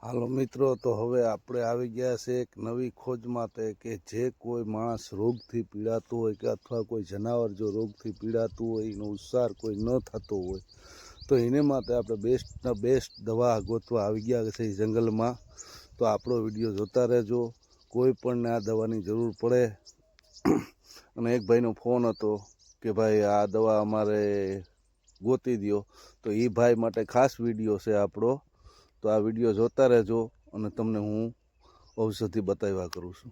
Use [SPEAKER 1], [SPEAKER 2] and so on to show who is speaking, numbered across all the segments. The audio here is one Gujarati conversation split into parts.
[SPEAKER 1] હાલો મિત્રો, તો હવે આપણે આવી ગયા છે એક નવી ખોજ માટે કે જે કોઈ માણસ રોગથી પીડાતું હોય કે અથવા કોઈ જનાવર જો રોગથી પીડાતું હોય, એનો ઉચ્ચાર કોઈ ન થતો હોય તો એને માટે આપણે બેસ્ટના બેસ્ટ દવા ગોતવા આવી ગયા છે જંગલમાં. તો આપણો વિડીયો જોતા રહેજો. કોઈ પણને આ દવાની જરૂર પડે અને એક ભાઈનો ફોન હતો કે ભાઈ આ દવા અમારે ગોતી દો, તો એ ભાઈ માટે ખાસ વિડીયો છે આપણો. તો આ વિડીયો જોતા રહેજો અને તમને હું ઔષધિ બતાવ્યા કરું છું.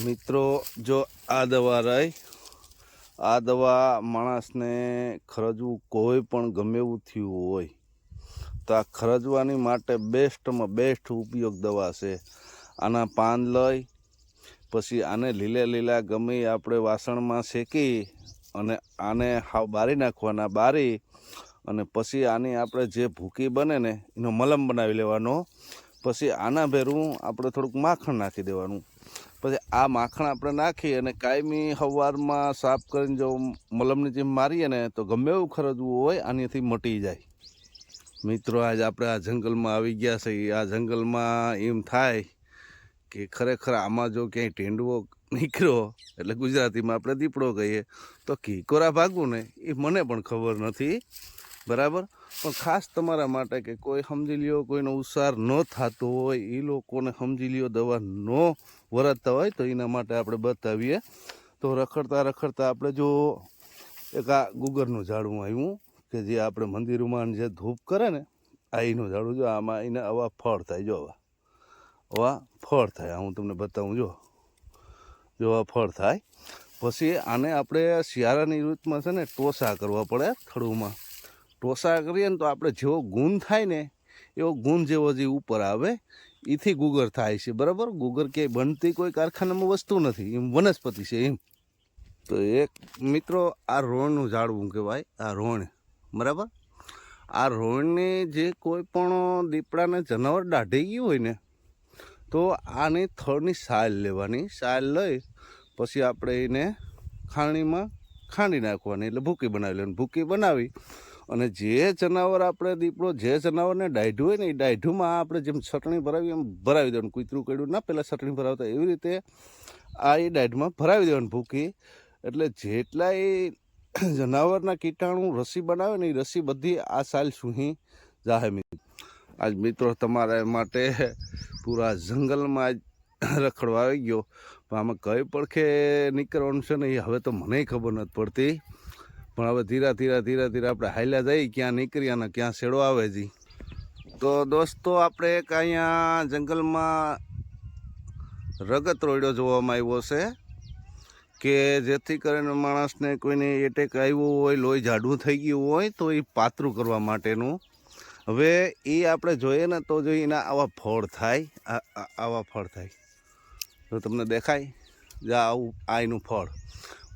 [SPEAKER 1] મિત્રો, જો આ દવા રહી, આ દવા માણસને ખરજવું કોઈ પણ ગમે એવું થયું હોય તો આ ખરજવાની માટે બેસ્ટમાં બેસ્ટ ઉપયોગ દવા છે. આના પાન લઈ પછી આને લીલા ગમે આપણે વાસણમાં શેકી અને આને હાવ બારી નાખવાના. બારી અને પછી આની આપણે જે ભૂકી બને ને એનો મલમ બનાવી લેવાનો. પછી આના ભેરું આપણે થોડુંક માખણ નાખી દેવાનું. પછી આ માખણ આપણે નાખી અને કાયમી સવારમાં સાફ કરીને જો મલમની જેમ મારીએ ને તો ગમે એવું ખરજવું હોય આનાથી મટી જાય. મિત્રો, આજ આપણે આ જંગલમાં આવી ગયા છે. આ જંગલમાં એમ થાય કે ખરેખર આમાં જો ક્યાંય ટેંડવો નીકળ્યો એટલે ગુજરાતીમાં આપણે દીપડો કહીએ તો કીકોરા ભાગવું ને એ મને પણ ખબર નથી, બરાબર. પણ ખાસ તમારા માટે કે કોઈ સમજી લ્યો કોઈનો ઉચ્ચાર ન થતો હોય, એ લોકોને સમજી લ્યો દવા ન વરતતા હોય તો એના માટે આપણે બતાવીએ. તો રખડતા આપણે જો એક આ ગુગરનું ઝાડવું આવ્યું કે જે આપણે મંદિરોમાં જે ધૂપ કરે ને આ એનું ઝાડવું. જો આમાં એને આવા ફળ થાય. જો આવા ફળ થાય. હું તમને બતાવું. જો આ ફળ થાય. પછી આને આપણે શિયાળાની ઋતુમાં છે ને ટોસા કરવા પડે. ખડુમાં ટોસા કરીએ ને તો આપણે જેવો ગુણ થાય ને એવો ગુણ જેવો જે ઉપર આવે એથી ગુગર થાય છે, બરાબર. ગુગર ક્યાંય બનતી કોઈ કારખાનામાં વસ્તુ નથી, એમ વનસ્પતિ છે એમ. તો એક મિત્રો, આ રોણનું ઝાડવું કહેવાય. આ રોણ, બરાબર. આ રોણની જે કોઈ પણ દીપડાને જનાવર દાઢી ગયું હોય ને તો આની થળની સાલ લેવાની. સાલ લઈ પછી આપણે એને ખાણીમાં ખાંડી નાખવાની, એટલે ભૂકી બનાવી લેવાની. ભૂકી બનાવી અને જે જનાવર આપણે દીપડો જે જનાવરને દાઢ્યું હોય ને એ દાઢ્યુંમાં આપણે જેમ ચટણી ભરાવી એમ ભરાવી દેવાનું. કૂતરું કર્યું ના પહેલાં ચટણી ભરાવતા એવી રીતે આ એ દાઢમાં ભરાવી દેવાની ભૂકી. એટલે જેટલા એ જનાવરના કીટાણુ રસી બનાવે ને એ રસી બધી આ સાલ સૂહી જાહે. આજ મિત્રો તમારા માટે પૂરા જંગલમાં જ રખડવા આવી ગયો. પણ આમાં કઈ પડખે નીકળવાનું છે ને એ હવે તો મને ખબર નથી પડતી. પણ હવે ધીરે આપણે હાલ્યા જઈએ ક્યાં નીકળી અને ક્યાં શેડો આવે જી. તો દોસ્તો, આપણે એક અહીંયા જંગલમાં રગત રોયડો જોવામાં આવ્યો છે કે જેથી કરીને માણસને કોઈને એટેક આવ્યો હોય, લોહી જાડું થઈ ગયું હોય તો એ પાતળું કરવા માટેનું. હવે એ આપણે જોઈએ ને તો જો એના આવા ફળ થાય. આવા ફળ થાય તો તમને દેખાય જે આવું આ એનું ફળ.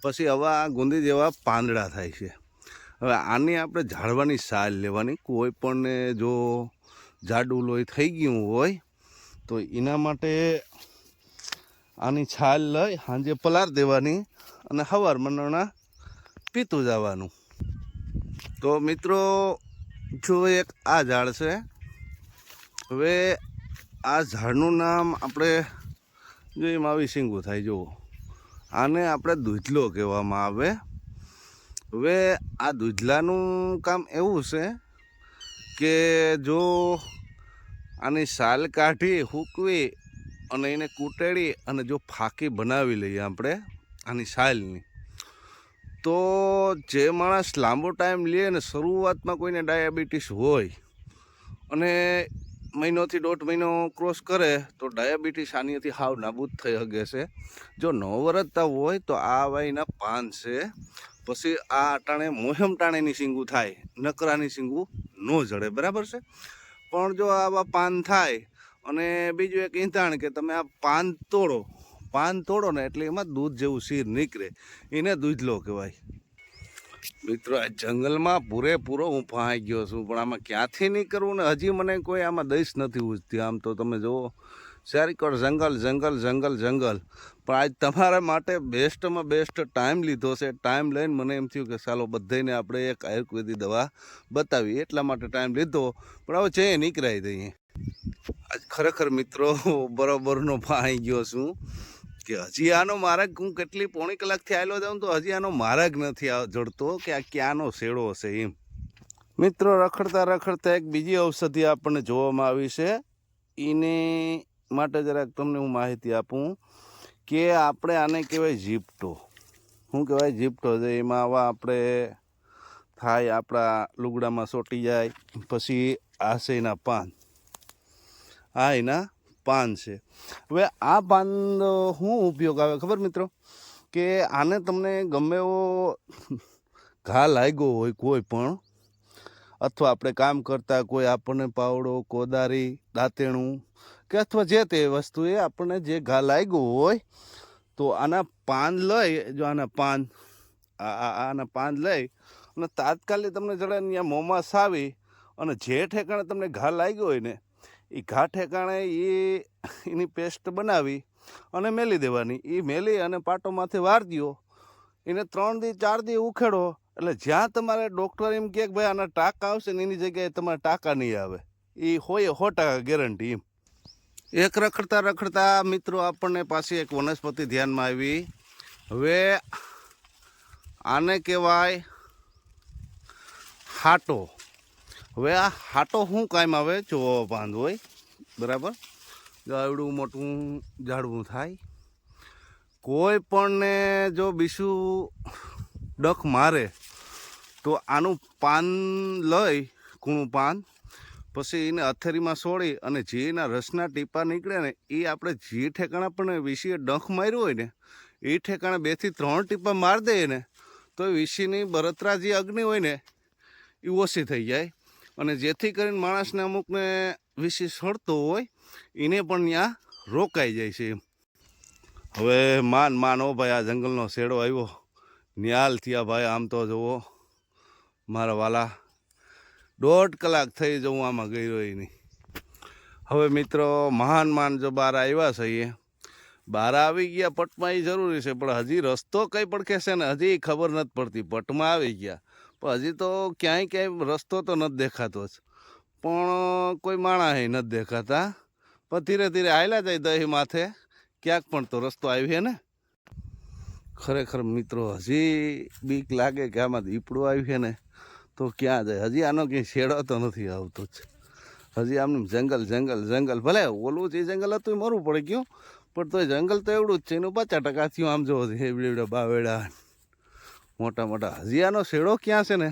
[SPEAKER 1] પછી હવે આ ગુંદી જેવા પાંદડા થાય છે. હવે આની આપણે ઝાડવાની સાલ લેવાની. કોઈ પણને જો જાડું લોહી થઈ ગયું હોય તો એના માટે આની છાલ લઈ સાંજે પલાર દેવાની અને સવાર મનાણા પીતું જવાનું. તો મિત્રો, જો એક આ ઝાડ છે. હવે આ ઝાડનું નામ આપણે જો એમ આવી શીંગું થાય. જુઓ, આને આપણે દૂધલો કહેવામાં આવે. હવે આ દૂધલાનું કામ એવું છે કે જો આની સાલ કાઢી સૂકવી અને એને કૂટેડી અને જો ફાંકી બનાવી લઈએ આપણે આની સાલની, તો જે માણસ લાંબો ટાઈમ લે ને શરૂઆતમાં કોઈને ડાયાબિટીસ હોય અને મહિનોથી 1.5 મહિનો ક્રોસ કરે તો ડાયાબિટીસ આનીથી હાવ નાબૂદ થઈ શકે છે. જો ન વરતતા હોય તો આ વાયના પાન છે. પછી આ અટાણે મોહેમ ટાણેની શીંગું થાય, નકરાની શીંગું ન જડે, બરાબર છે. પણ જો આવા પાન થાય અને બીજું એક ઈંધાણ કે તમે આ પાન તોડો ને એટલે એમાં દૂધ જેવું શીર નીકળે, એને દૂધલો કહેવાય. મિત્રો, આ જંગલમાં પૂરેપૂરો હું ફાઈ ગયો છું. પણ આમાં ક્યાંથી નીકળવું ને હજી મને કોઈ આમાં દઈશ નથી ઉજતી. આમ તો તમે જુઓ ચારીકોર જંગલ. પણ આજ તમારા માટે બેસ્ટમાં બેસ્ટ ટાઈમ લીધો છે. ટાઈમ લઈને મને એમ થયું કે ચાલો બધાને આપણે એક આયુર્વેદિક દવા બતાવી, એટલા માટે ટાઈમ લીધો. પણ હવે છે નીકળાઈ દઈએ. આજ ખરેખર મિત્રો બરોબરનો પાણી ગયો છું કે હજી આનો માર્ગ હું કેટલી પોણી કલાકથી આવેલો જાઉં તો હજી આનો માર્ગ નથી જડતો કે આ ક્યાંનો શેડો હશે એમ. મિત્રો રખડતા રખડતા એક બીજી ઔષધિ આપણને જોવામાં આવી છે. એની માટે જરાક તમને હું માહિતી આપું કે આપણે આને કહેવાય જીપટો. શું કહેવાય? જીપટો છે. એમાં આવા આપણે થાય આપણા લુગડામાં ચોંટી જાય. પછી આ છે એના પાન, આ એના પાન છે. હવે આ પાનનો શું ઉપયોગ આવે ખબર મિત્રો? કે આને તમને ગમે એવો ઘા લાગ્યો હોય કોઈ પણ, અથવા આપણે કામ કરતા કોઈ આપણને પાવડો, કોદારી, દાંતેણું કે અથવા જે તે વસ્તુ એ આપણને જે ઘા લાગ્યો હોય તો આના પાન લઈ, જો આના પાન લઈ અને તાત્કાલિક તમને જડે ત્યાં મોંમાં સાવી અને જે ઠેકાણે તમને ઘા લાગ્યો હોય ને એ ઘા ઠેકાણે એની પેસ્ટ બનાવી અને મેલી દેવાની. એ મેલી અને પાટોમાંથી વાર દો. એને 3 દી 4 દી ઉખેડો એટલે જ્યાં તમારે ડૉક્ટર એમ કહે કે ભાઈ આના ટાંકા આવશે ને એની જગ્યાએ તમારે ટાંકા નહીં આવે. એ હોય 100% ગેરંટી એમ. એક રખડતા રખડતા મિત્રો આપણને પાછી એક વનસ્પતિ ધ્યાનમાં આવી. હવે આને કહેવાય હાટો. હવે આ હાટો શું કામ આવે? જો પાંદ હોય બરાબર, જો આવડું મોટું ઝાડવું થાય. કોઈ પણને જો બીજું ડખ મારે તો આનું પાન લઈ, કૂણું પાન, પછી એને અથેરીમાં સોળી અને જે એના રસના ટીપા નીકળે ને એ આપણે જે ઠેકાણા પણ વિશીએ ડંખ માર્યું હોય ને એ ઠેકાણે 2 થી 3 ટીપા મારી દઈએ ને તો વિશીની બળતરા જે અગ્નિ હોય ને એ ઓછી થઈ જાય. અને જેથી કરીને માણસને અમુકને વિશી સડતો હોય એને પણ ત્યાં રોકાઈ જાય છે એમ. હવે માન ઓ ભાઈ, આ જંગલનો શેડો આવ્યો, ન્યાલ થયા ભાઈ. આમ તો જુઓ મારા વાલા, 1.5 કલાક થઈ જવું આમાં ગયો નહીં. હવે મિત્રો માન જો બહાર આવ્યા છે, બહાર આવી ગયા પટમાં એ જરૂરી છે, પણ હજી રસ્તો કઈ પડખે છે ને હજી ખબર નથી પડતી. પટમાં આવી ગયા પણ હજી તો ક્યાંય રસ્તો તો નથી દેખાતો જ, પણ કોઈ માણસ નથી દેખાતા. પણ ધીરે ધીરે આયલા જાય દહીં માથે, ક્યાંક પણ તો રસ્તો આવી ને. ખરેખર મિત્રો હજી બીક લાગે કે આમાં દીપડો આવી છે ને તો ક્યાં જાય. હજી આનો ક્યાંય શેડો તો નથી આવતો જ. હજી આમ જંગલ ભલે ઓલું જે જંગલ હતું એ મરવું પડે ગયું, પણ તો જંગલ તો એવડું જ છે. એનું 50% થયું. આમ જો એવડા બાવેડા મોટા. હજી આનો શેડો ક્યાં છે ને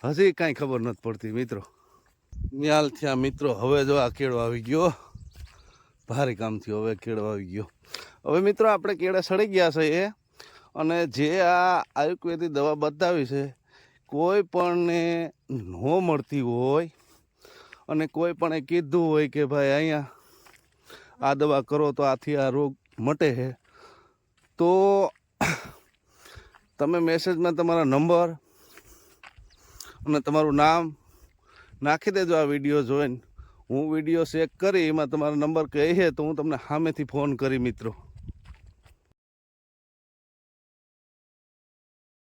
[SPEAKER 1] હજી કાંઈ ખબર નથી પડતી મિત્રો. ન્યાલ થયા મિત્રો. હવે જો આ કેળો આવી ગયો, ભારે કામ થયું. હવે કેળો આવી ગયો. હવે મિત્રો આપણે કેળા સડી ગયા છે એ, અને જે આ આયુર્વેદિક દવા બતાવી છે કોઈ પણને ન મળતી હોય અને કોઈ પણ કીધું હોય કે ભાઈ અહીંયા આ દવા કરો તો આથી આ રોગ મટે છે, તો તમે મેસેજમાં તમારા નંબર અને તમારું નામ નાખી દેજો. આ વિડીયો જોઈને હું વિડીયો ચેક કરી એમાં તમારો નંબર કહે છે તો હું તમને સામેથી ફોન કરી મિત્રો.